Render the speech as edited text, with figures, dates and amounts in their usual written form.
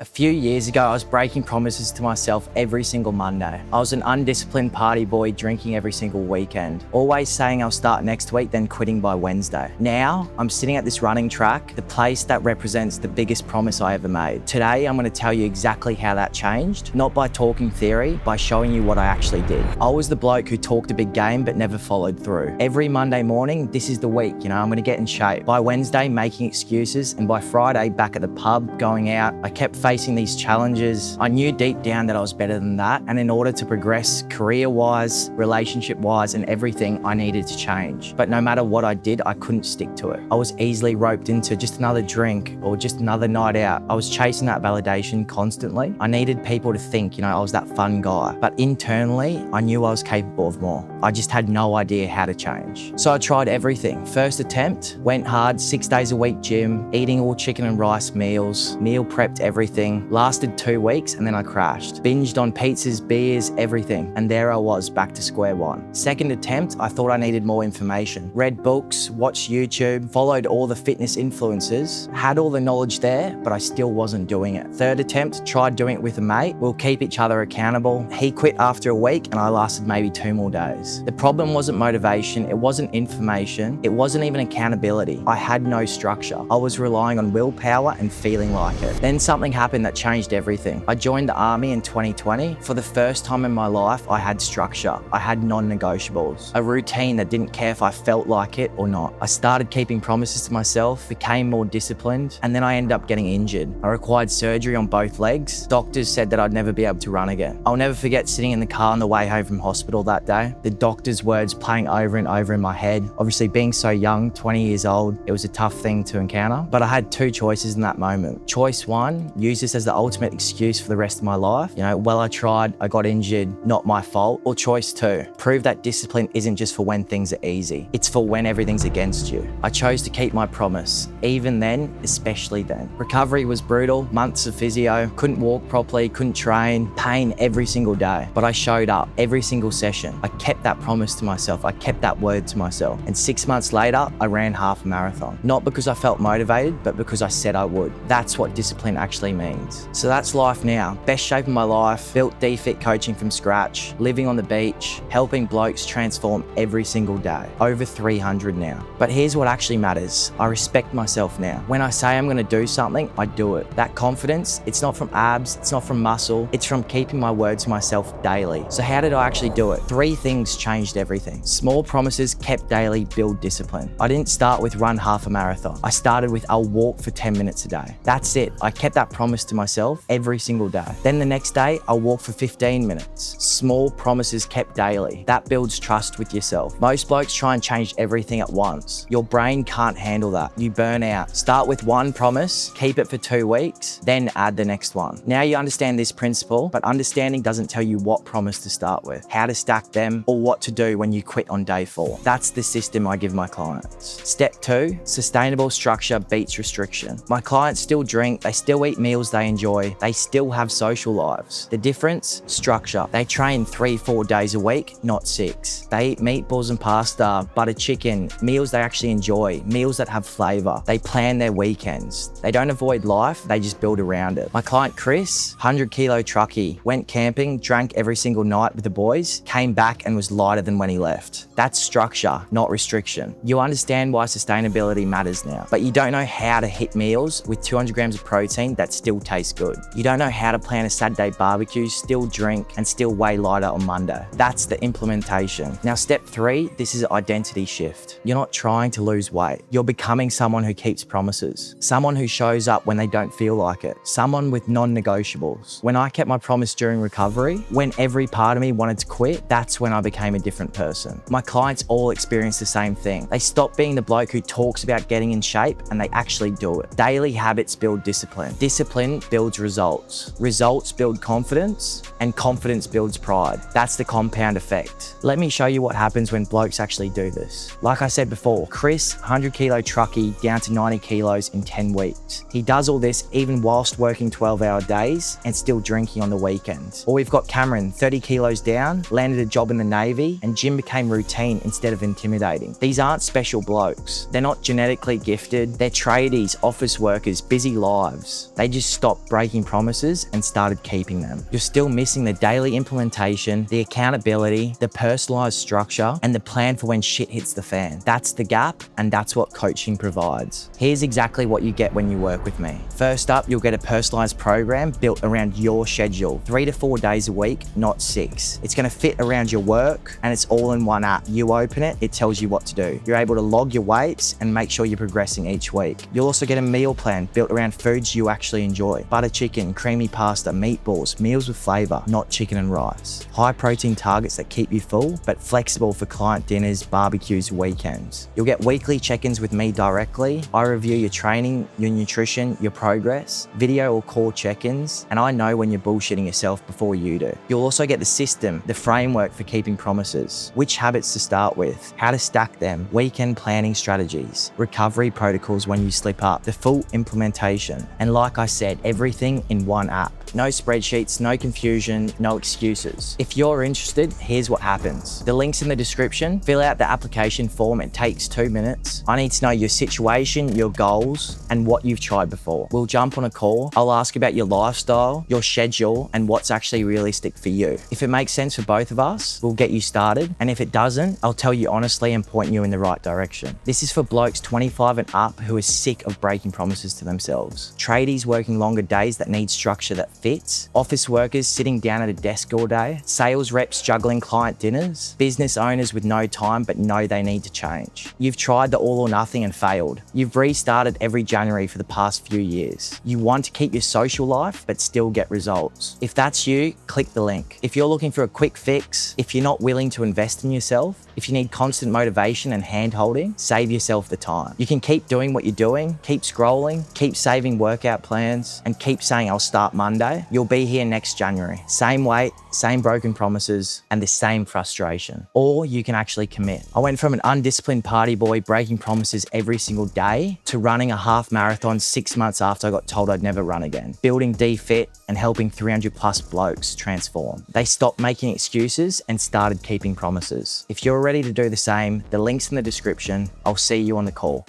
A few years ago, I was breaking promises to myself every single Monday. I was an undisciplined party boy, drinking every single weekend, always saying I'll start next week, then quitting by Wednesday. Now, I'm sitting at this running track, the place that represents the biggest promise I ever made. Today, I'm going to tell you exactly how that changed, not by talking theory, by showing you what I actually did. I was the bloke who talked a big game but never followed through. Every Monday morning, this is the week, I'm going to get in shape. By Wednesday, making excuses, and by Friday, back at the pub, going out. I kept facing these challenges. I knew deep down that I was better than that, and in order to progress career-wise, relationship-wise, and everything, I needed to change. But no matter what I did, I couldn't stick to it. I was easily roped into just another drink or just another night out. I was chasing that validation constantly. I needed people to think, I was that fun guy. But internally, I knew I was capable of more. I just had no idea how to change. So I tried everything. First attempt, went hard, 6 days a week gym, eating all chicken and rice meals, meal prepped everything. Lasted 2 weeks and then I crashed. Binged on pizzas, beers, everything. And there I was, back to square one. Second attempt, I thought I needed more information. Read books, watched YouTube, followed all the fitness influencers, had all the knowledge there, but I still wasn't doing it. Third attempt, tried doing it with a mate. We'll keep each other accountable. He quit after a week and I lasted maybe 2 more days. The problem wasn't motivation, it wasn't information, it wasn't even accountability. I had no structure. I was relying on willpower and feeling like it. Then something happened that changed everything. I joined the army in 2020. For the first time in my life, I had structure. I had non-negotiables. A routine that didn't care if I felt like it or not. I started keeping promises to myself, became more disciplined, and then I ended up getting injured. I required surgery on both legs. Doctors said that I'd never be able to run again. I'll never forget sitting in the car on the way home from hospital that day. The doctor's words playing over and over in my head. Obviously, being so young, 20 years old, it was a tough thing to encounter. But I had 2 choices in that moment. Choice 1, use this as the ultimate excuse for the rest of my life. Well, I tried, I got injured, not my fault. Or choice 2, prove that discipline isn't just for when things are easy. It's for when everything's against you. I chose to keep my promise, even then, especially then. Recovery was brutal, months of physio, couldn't walk properly, couldn't train, pain every single day. But I showed up every single session. I kept that promise to myself. I kept that word to myself. And 6 months later, I ran half a marathon. Not because I felt motivated, but because I said I would. That's what discipline actually means. So that's life now. Best shape of my life, built D-Fit coaching from scratch, living on the beach, helping blokes transform every single day. Over 300 now. But here's what actually matters. I respect myself now. When I say I'm going to do something, I do it. That confidence, it's not from abs, it's not from muscle, it's from keeping my word to myself daily. So how did I actually do it? 3 things changed everything. Small promises kept daily, build discipline. I didn't start with run half a marathon. I started with I'll walk for 10 minutes a day. That's it. I kept that promise to myself every single day. Then the next day, I'll walk for 15 minutes. Small promises kept daily. That builds trust with yourself. Most blokes try and change everything at once. Your brain can't handle that. You burn out. Start with 1 promise, keep it for 2 weeks, then add the next one. Now you understand this principle, but understanding doesn't tell you what promise to start with, how to stack them, or what to do when you quit on day 4. That's the system I give my clients. Step 2, sustainable structure beats restriction. My clients still drink, they still eat meals they enjoy, they still have social lives. The difference? Structure. They train 3-4 days a week, not 6. They eat meatballs and pasta, butter chicken, meals they actually enjoy, meals that have flavor. They plan their weekends. They don't avoid life, they just build around it. My client Chris, 100-kilo truckie, went camping, drank every single night with the boys, came back and was lighter than when he left. That's structure, not restriction. You understand why sustainability matters now, but you don't know how to hit meals with 200 grams of protein that still tastes good. You don't know how to plan a Saturday barbecue, still drink, and still way lighter on Monday. That's the implementation. Now, step 3, this is identity shift. You're not trying to lose weight. You're becoming someone who keeps promises. Someone who shows up when they don't feel like it. Someone with non-negotiables. When I kept my promise during recovery, when every part of me wanted to quit, that's when I became a different person. My clients all experience the same thing. They stop being the bloke who talks about getting in shape and they actually do it. Daily habits build discipline. Discipline builds results. Results build confidence, and confidence builds pride. That's the compound effect. Let me show you what happens when blokes actually do this. Like I said before, Chris, 100-kilo truckie, down to 90 kilos in 10 weeks. He does all this even whilst working 12-hour days and still drinking on the weekends. Or we've got Cameron, 30 kilos down, landed a job in the Navy, and gym became routine instead of intimidating. These aren't special blokes. They're not genetically gifted. They're tradies, office workers, busy lives. They just stopped breaking promises and started keeping them. You're still missing the daily implementation, the accountability, the personalized structure, and the plan for when shit hits the fan. That's the gap, and that's what coaching provides. Here's exactly what you get when you work with me. First up, you'll get a personalized program built around your schedule, 3 to 4 days a week, not 6. It's going to fit around your work, and it's all in one app. You open it, it tells you what to do. You're able to log your weights and make sure you're progressing each week. You'll also get a meal plan built around foods you actually enjoy. Butter chicken, creamy pasta, meatballs, meals with flavor, not chicken and rice. High protein targets that keep you full, but flexible for client dinners, barbecues, weekends. You'll get weekly check-ins with me directly. I review your training, your nutrition, your progress, video or call check-ins, and I know when you're bullshitting yourself before you do. You'll also get the system, the framework for keeping promises, which habits to start with, how to stack them, weekend planning strategies, recovery protocols when you slip up, the full implementation. And like I said, everything in one app. No spreadsheets, no confusion, no excuses. If you're interested, here's what happens. The link's in the description. Fill out the application form. It takes 2 minutes. I need to know your situation, your goals, and what you've tried before. We'll jump on a call. I'll ask about your lifestyle, your schedule, and what's actually realistic for you. If it makes sense for both of us, we'll get you started. And if it doesn't, I'll tell you honestly and point you in the right direction. This is for blokes 25 and up who are sick of breaking promises to themselves. Tradies working longer days that need structure that fits, office workers sitting down at a desk all day, sales reps juggling client dinners, business owners with no time but know they need to change. You've tried the all or nothing and failed. You've restarted every January for the past few years. You want to keep your social life but still get results. If that's you, click the link. If you're looking for a quick fix, if you're not willing to invest in yourself, if you need constant motivation and hand-holding, save yourself the time. You can keep doing what you're doing, keep scrolling, keep saving workout plans, and keep saying I'll start Monday. You'll be here next January. Same weight, same broken promises, and the same frustration. Or you can actually commit. I went from an undisciplined party boy breaking promises every single day to running a half marathon 6 months after I got told I'd never run again. Building D-Fit and helping 300 plus blokes transform. They stopped making excuses and started keeping promises. If you're ready to do the same, the link's in the description. I'll see you on the call.